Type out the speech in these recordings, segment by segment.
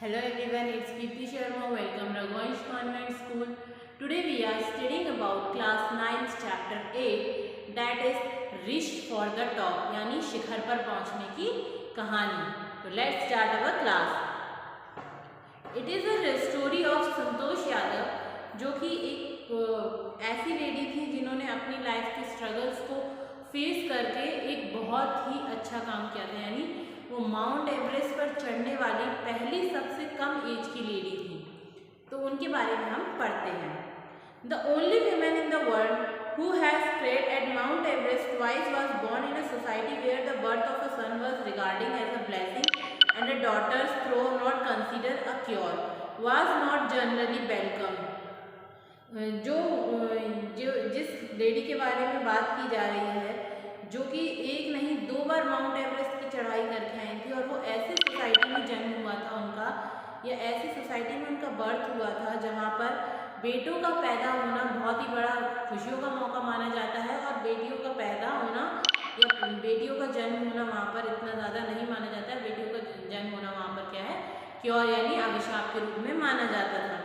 Hello everyone, it's Kirti Sharma. Welcome Raghuvansh Convent School. Today we are studying about class 9 chapter 8 that is Reach for the Top यानी शिखर पर पहुंचने की कहानी. तो let's start our class. It is a story of Santosh Yadav जो कि एक ऐसी लेडी थी जिन्होंने अपनी लाइफ के स्ट्रगल्स को फेस करके एक बहुत ही अच्छा काम किया था. यानी वो माउंट एवरेस्ट पर चढ़ने वाली पहली सबसे कम एज की लेडी थी. तो उनके बारे में हम पढ़ते हैं. The only women in the world who has climbed at Mount Everest twice was born in a society where the birth of a son was regarded as a blessing and a daughter's though not considered a cure was not generally welcome. जो जो जिस lady के बारे में बात की जा रही है जो कि एक नहीं दो बार माउंट एवरेस्ट की चढ़ाई करके आई थी और वो ऐसे सोसाइटी में जन्म हुआ था उनका या ऐसी सोसाइटी में उनका बर्थ हुआ था जहाँ पर बेटों का पैदा होना बहुत ही बड़ा खुशियों का मौका माना जाता है और बेटियों का पैदा होना या बेटियों का जन्म होना वहाँ पर इतना ज़्यादा नहीं माना जाता है. बेटियों का जन्म होना वहाँ पर क्या है क्योर यानी अभिशाप के रूप में माना जाता था.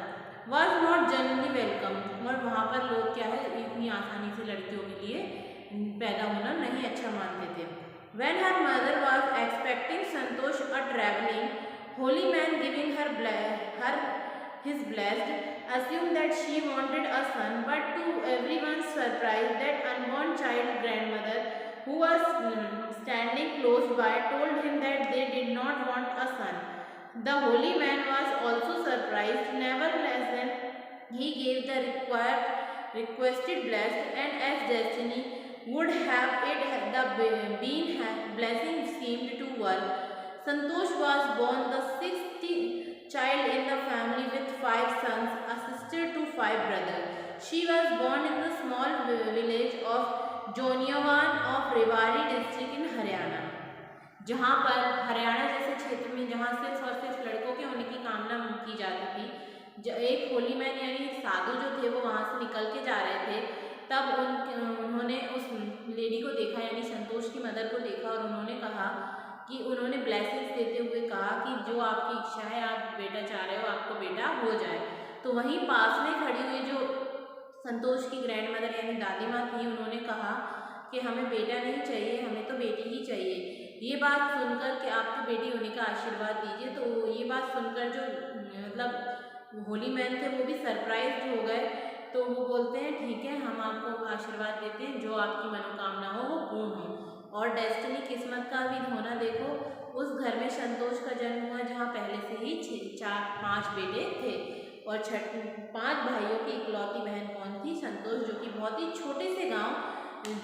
वॉज नॉट जनरली वेलकम और वहाँ पर लोग क्या है इतनी आसानी से लड़कियों के लिए पैदा होना नहीं अच्छा मानते थे. When her mother was expecting Santosh a traveling holy man giving her his blessed assumed that she wanted a son, but to everyone's surprise that unborn child grandmother who was standing close by told him that they did not want a son. The holy man was also surprised. Nevertheless, he gave the requested blessed, and as destiny would have it the been blessing seemed to work. Santosh was born the sixth child in the family with 5 sons, a sister to 5 brothers. She was born in the small village of जोनियावान of Rewari district in Haryana. जहाँ पर हरियाणा जैसे क्षेत्र में जहाँ सिर्फ और सिर्फ लड़कों के होने की कामना की जाती थी. एक होली मैन यानी साधु जो थे वो वहाँ से निकल के जा रहे थे तब उन्होंने उस लेडी को देखा यानी संतोष की मदर को देखा और उन्होंने कहा कि उन्होंने ब्लेसिंग्स देते हुए कहा कि जो आपकी इच्छा है आप बेटा चाह रहे हो आपको बेटा हो जाए. तो वहीं पास में खड़ी हुई जो संतोष की ग्रैंड मदर यानी दादी माँ थी उन्होंने कहा कि हमें बेटा नहीं चाहिए हमें तो बेटी ही चाहिए. ये बात सुनकर कि आपकी बेटी होने का आशीर्वाद दीजिए. तो ये बात सुनकर जो मतलब होली मैन थे वो भी सरप्राइज हो गए. तो वो बोलते हैं ठीक है हम आपको आशीर्वाद देते हैं जो आपकी मनोकामना हो वो पूर्ण हो. और डेस्टिनी किस्मत का भी होना देखो उस घर में संतोष का जन्म हुआ जहाँ पहले से ही 5 बेटे थे और 5 भाइयों की इकलौती बहन कौन थी संतोष जो कि बहुत ही छोटे से गांव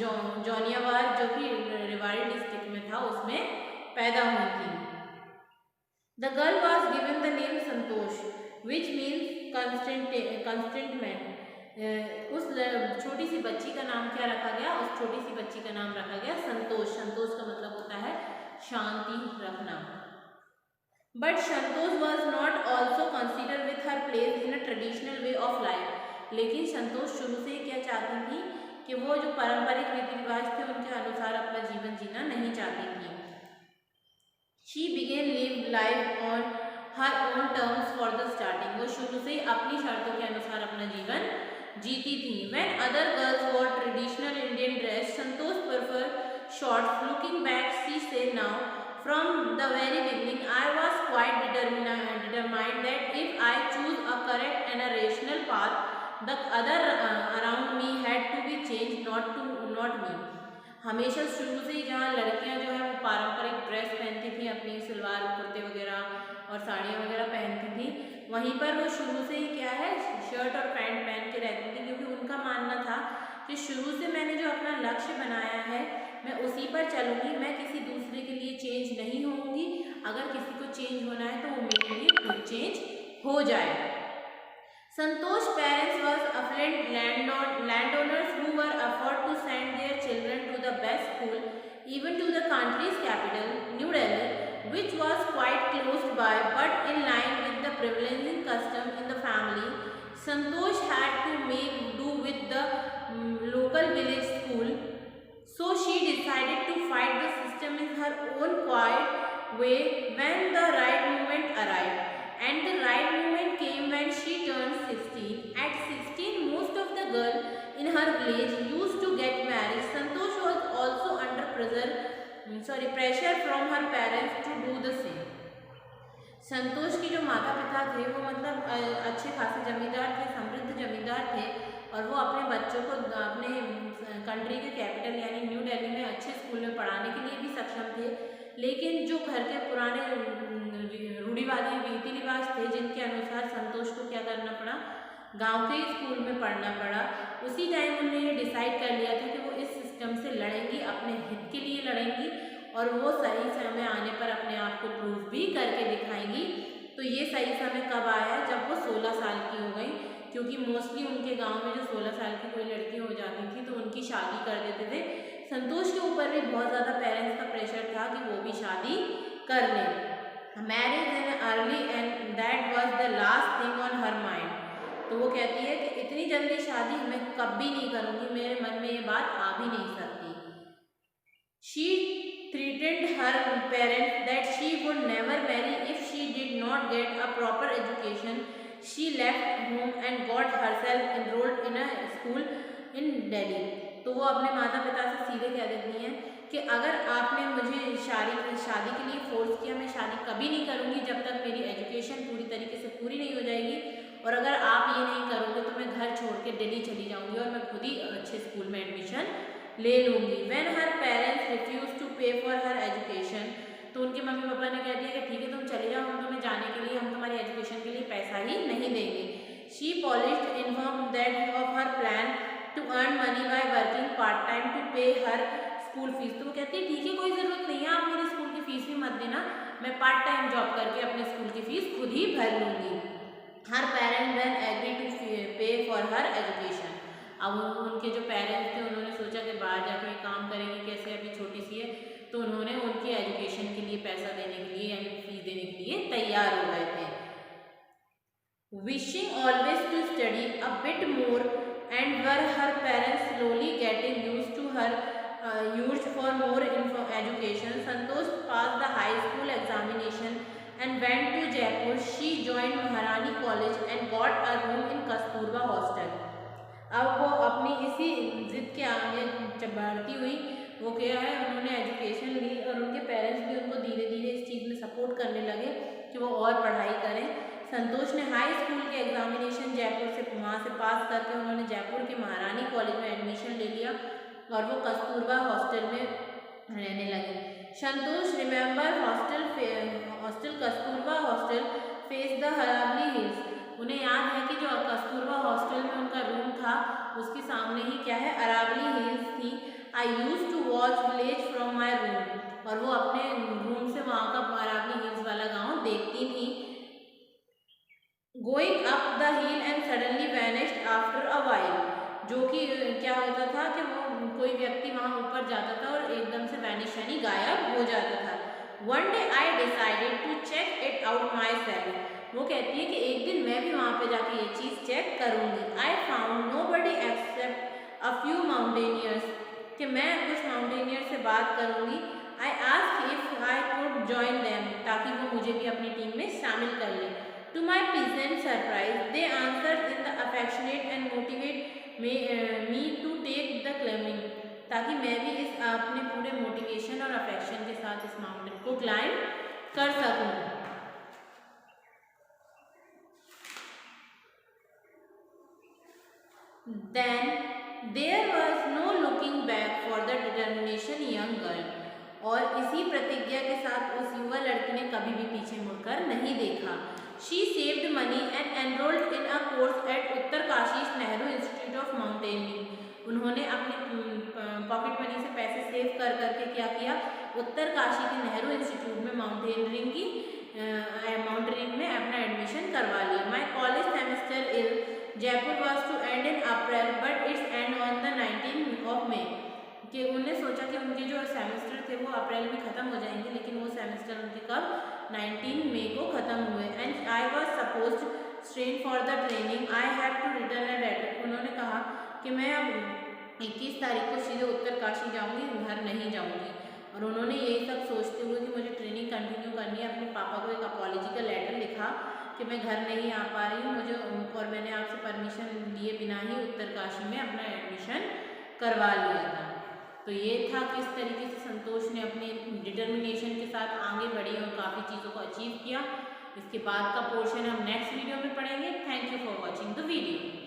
जोनियावार जो कि रेवाड़ी डिस्ट्रिक्ट में था उसमें पैदा हुई थी. The girl was given the name Santosh which means contentment. उस छोटी सी बच्ची का नाम क्या रखा गया उस छोटी सी बच्ची का नाम रखा गया संतोष. संतोष का मतलब होता है शांति रखना. But Santosh was not also consider with her place in a traditional way of life. लेकिन संतोष शुरू से क्या चाहती थी कि वो जो पारंपरिक रीति रिवाज थे उनके अनुसार अपना जीवन जीना नहीं चाहती थी. She began live life on her own terms for the starting. वो शुरू से ही अपनी शर्तों के अनुसार अपना जीवन जीती थी. When other girls wore traditional Indian dress, Santosh preferred shorts. Looking back, she said, "Now, from the very beginning, I was quite determined that if I choose a correct and a rational path, the other around me had to be changed, not me." हमेशा शुरू से ही जहाँ लड़कियाँ जो है वो पारंपरिक dress पहनती थी अपनी सलवार कुर्ते वगैरह और साड़ियाँ वगैरह पहनती थी वहीं पर वो शुरू से ही क्या है शर्ट और पैंट पहन के रहती थी क्योंकि उनका मानना था कि शुरू से मैंने जो अपना लक्ष्य बनाया है मैं उसी पर चलूँगी. मैं किसी दूसरे के लिए चेंज नहीं होंगी. अगर किसी को चेंज होना है तो वो मेरे लिए खुद चेंज हो जाए. Santosh's parents was affluent landowners who were afford to send their children to the best school, even to the country's capital, New Delhi, which was quite close by, but in line with the prevailing custom in the family. Santosh had to make do with the local village school, so she decided to fight the system in her own quiet way when the right moment arrived. girl in her village used to get married. Santosh was also under pressure from her parents to do the same. संतोष की जो माता पिता थे वो मतलब अच्छे खासे जमींदार थे, समृद्ध जमींदार थे, और वो अपने बच्चों को अपने कंट्री के कैपिटल यानी न्यू दिल्ली में अच्छे स्कूल में पढ़ाने के लिए भी सक्षम थे। लेकिन जो घर के पुराने रूढ़िवादी रीति रिवाज थे जिनके अनुसार संतोष को क्या करना पड़ा, गांव के ही स्कूल में पढ़ना पड़ा। उसी टाइम उन्होंने ये डिसाइड कर लिया था कि वो इस सिस्टम से लड़ेंगी, अपने हित के लिए लड़ेंगी, और वो सही समय आने पर अपने आप को प्रूव भी करके दिखाएंगी। तो ये सही समय कब आया, जब वो 16 साल की हो गई, क्योंकि मोस्टली उनके गांव में जो 16 साल की कोई लड़की हो जाती थी तो उनकी शादी कर देते थे। संतोष के ऊपर भी बहुत ज़्यादा पेरेंट्स का प्रेशर था कि वो भी शादी कर लें। Marriage in early and that was the last thing on her mind. तो वो कहती है कि इतनी जल्दी शादी मैं कभी नहीं करूँगी, मेरे मन में ये बात आ भी नहीं सकती। She threatened her parents that she would never marry if she did not get a proper education. She left home and got herself enrolled in a school in Delhi. तो वो अपने माता पिता से सीधे कह देती हैं कि अगर आपने मुझे शादी के लिए फोर्स किया, मैं शादी कभी नहीं करूँगी जब तक मेरी एजुकेशन पूरी तरीके से पूरी नहीं हो जाएगी, और अगर आप ये नहीं करोगे तो मैं घर छोड़ के दिल्ली चली जाऊँगी और मैं खुद ही अच्छे स्कूल में एडमिशन ले लूँगी। When her parents refused to pay for her education, तो उनके मम्मी पापा ने कह दिया कि ठीक है तुम चले जाओ, हम तुम्हें जाने के लिए, हम तुम्हारी एजुकेशन के लिए पैसा ही नहीं देंगे। She polished informed that of her plan to earn money by working part time to pay her school fees। तो वो कहती है ठीक है कोई ज़रूरत नहीं है, आप मेरी स्कूल की फ़ीस भी मत देना, मैं पार्ट टाइम जॉब करके अपने स्कूल की फ़ीस खुद ही भर लूँगी। Her parents then agreed to pay for her education। अब उनके जो पेरेंट्स थे उन्होंने सोचा कि बाहर जाके काम करेंगे कैसे, अभी छोटी सी है, तो उन्होंने उनकी एजुकेशन के लिए पैसा देने के लिए यानी फीस देने के लिए तैयार हो गए थे। Wishing always to study a bit more and were her parents slowly getting used to her used for more education, Santosh passed the high school examination and went to Jaipur. She joined Maharani College and got a room in Kasturba Hostel। अब वो अपनी इसी जिद के आगे जब बढ़ती हुई वो क्या है, उन्होंने एजुकेशन ली और उनके पेरेंट्स भी उनको धीरे धीरे इस चीज़ में सपोर्ट करने लगे कि वो और पढ़ाई करें। संतोष ने हाई स्कूल के एग्जामिनेशन जयपुर से वहाँ से पास करके उन्होंने जयपुर के महारानी कॉलेज में एडमिशन ले लिया और वो कस्तूरबा हॉस्टल में रहने लगे। Santosh remember hostel Kasturba hostel face the Aravalli hills. उन्हें याद है कि जो कस्तूरबा हॉस्टल में उनका रूम था उसके सामने ही क्या है, अरावली हिल्स थी। I use to watch village from my room, और वो अपने रूम से वहाँ का अरावली हिल्स वाला गांव देखती थी। Going up the hill and suddenly vanished after a while, जो कि क्या होता था कि वो कोई व्यक्ति वहाँ ऊपर जाता था और एकदम से वैनिश यानी गायब हो जाता था। One day I decided to check it out myself. वो कहती है कि एक दिन मैं भी वहाँ पे जाके ये चीज़ चेक करूँगी। I found nobody except a few mountaineers, कि मैं कुछ माउंटेनियर से बात करूँगी। I asked if I could join them, ताकि वो मुझे भी अपनी टीम में शामिल कर लें। To my pleasant surprise they answered in the affectionate and motivate me to take the climbing, ताकि मैं भी इस अपने पूरे मोटिवेशन और अफेक्शन के साथ इस माउंटेन को क्लाइंब कर सकूँ। Then there was no looking back for the determination young girl। और इसी प्रतिज्ञा के साथ उस युवा लड़की ने कभी भी पीछे मुड़कर नहीं देखा। She saved money and enrolled in a course at Uttarkashi Nehru institute of mountaineering. उन्होंने अपने पॉकेट मनी से पैसे सेव कर करके क्या किया, उत्तरकाशी के नेहरू इंस्टीट्यूट में माउंटेनियरिंग में अपना एडमिशन करवा लिया। My college semester in Jaipur was to end in April but it's end on the 19 of May, कि उन्होंने सोचा कि उनके जो सेमेस्टर थे वो अप्रैल में ख़त्म हो जाएंगे, लेकिन वो सेमेस्टर उनके कब 19 मई को ख़त्म हुए। And I was suppose strain for the training I have to return a letter. उन्होंने कहा कि मैं अब 21 तारीख को सीधे उत्तरकाशी जाऊँगी, घर नहीं जाऊँगी, और उन्होंने यही सब सोचते हुए कि मुझे ट्रेनिंग कंटिन्यू करनी है, अपने पापा को एक अपॉलॉजी का लेटर लिखा। कि मैं घर नहीं आ पा रही हूँ मुझे, और मैंने आपसे परमिशन लिए बिना ही उत्तरकाशी में अपना एडमिशन करवा लिया था। तो ये था किस तरीके से संतोष ने अपने डिटर्मिनेशन के साथ आगे बढ़ी और काफ़ी चीज़ों को अचीव किया। इसके बाद का पोर्शन हम नेक्स्ट वीडियो में पढ़ेंगे। Thank you for watching the video.